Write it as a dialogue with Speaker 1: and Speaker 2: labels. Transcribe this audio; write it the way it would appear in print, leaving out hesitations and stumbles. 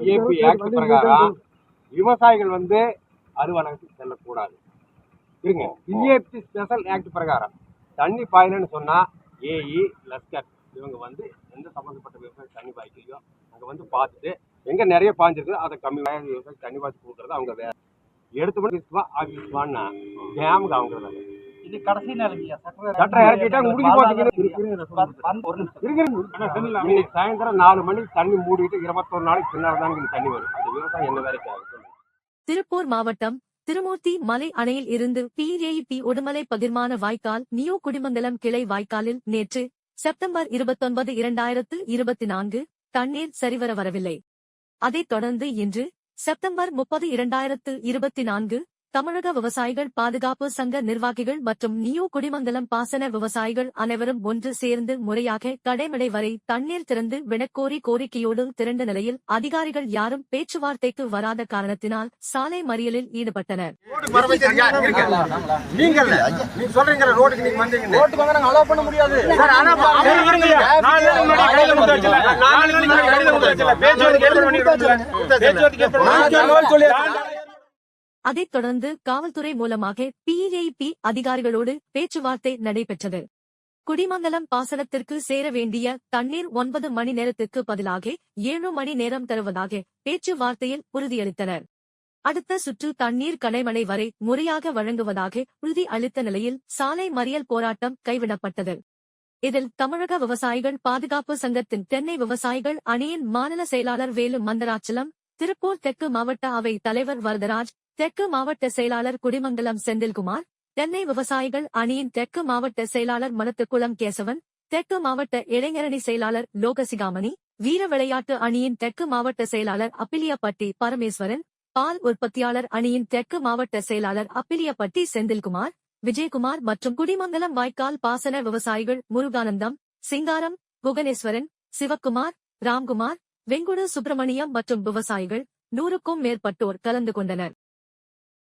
Speaker 1: PAP act பிரகாரம் விவசாயிகள் வந்து அறுவலகத்துக்கு செல்லக்கூடாது. இருங்க, பிஏபி ஸ்பெஷல் ஆக்ட் பிரகாரம் தண்ணி பாயலன்னு சொன்னா ஏஇ லஸ்கர் இவங்க வந்து எந்த சம்பந்தப்பட்ட விவசாயி தண்ணி பாய்க்கலையோ அங்க வந்து பார்த்துட்டு எங்க நிறைய பாய்ஞ்சிருக்கு அதை கம்மி விவசாயி தண்ணி பாய்ச்சி கொடுக்குறது அவங்க வேற. எடுத்து மட்டும் ஆஃபீஸ்வான்னா டேமுக்கு அவங்க இது கடைசி நிலைமையா சட்டரை இறக்கிட்டா முடிஞ்சு போட்டீங்கன்னா இன்னைக்கு சாயந்தரம் 4 மணிக்கு தண்ணி மூடிட்டு 21 நாளைக்கு பின்னால் தான் தண்ணி வரும். அது விவசாயம் என்ன வேலைக்கு.
Speaker 2: திருப்பூர் மாவட்டம் திருமூர்த்தி மலை அணையில் இருந்து பிஏபி உடுமலை பகிர்மான வாய்க்கால் நியூ குடிமங்கலம் கிளை வாய்க்காலில் நேற்று செப்டம்பர் 29, 2024 தண்ணீர் சரிவர வரவில்லை. அதைத் தொடர்ந்து இன்று செப்டம்பர் 30, 2024 தமிழக விவசாயிகள் பாதுகாப்பு சங்க நிர்வாகிகள் மற்றும் நியூ குடிமங்கலம் பாசன விவசாயிகள் அனைவரும் ஒன்று சேர்ந்து முறையாக கடைமடை வரை தண்ணீர் திறந்து விடக்கோரி கோரிக்கையோடு திரண்ட நிலையில் அதிகாரிகள் யாரும் பேச்சுவார்த்தைக்கு வராத காரணத்தினால் சாலை மறியலில் ஈடுபட்டனர். அதைத் தொடர்ந்து காவல்துறை மூலமாக பிஏபி அதிகாரிகளோடு பேச்சுவார்த்தை நடைபெற்றது. குடிமங்கலம் பாசனத்திற்கு சேர வேண்டிய தண்ணீர் 9 மணி நேரத்திற்கு பதிலாக 7 மணி நேரம் தருவதாக பேச்சுவார்த்தையில் உறுதியளித்தனர். அடுத்த சுற்று தண்ணீர் கடைமடை வரை முறையாக வழங்குவதாக உறுதி அளித்த நிலையில் சாலை மறியல் போராட்டம் கைவிடப்பட்டது. இதில் தமிழக விவசாயிகள் பாதுகாப்பு சங்கத்தின் தென்னை விவசாயிகள் அணியின் மாநில செயலாளர் வேலு மந்தராச்சலம், திருப்பூர் தெற்கு மாவட்ட அவை தலைவர் வரதராஜ், தெற்கு மாவட்ட செயலாளர் குடிமங்கலம் செந்தில்குமார், தென்னை விவசாயிகள் அணியின் தெற்கு மாவட்ட செயலாளர் மணத்துக்குளம் கேசவன், தெற்கு மாவட்ட இளைஞரணி செயலாளர் லோகசிகாமணி, வீர விளையாட்டு அணியின் தெற்கு மாவட்ட செயலாளர் அப்பிலியப்பட்டி பரமேஸ்வரன், பால் உற்பத்தியாளர் அணியின் தெற்கு மாவட்ட செயலாளர் அப்பிலியப்பட்டி செந்தில்குமார், விஜயகுமார் மற்றும் குடிமங்கலம் வாய்க்கால் பாசன விவசாயிகள் முருகானந்தம், சிங்காரம், புவனேஸ்வரன், சிவக்குமார், ராம்குமார், வெங்குடு சுப்பிரமணியம் மற்றும் விவசாயிகள் 100க்கும் மேற்பட்டோர் கலந்து கொண்டனர்.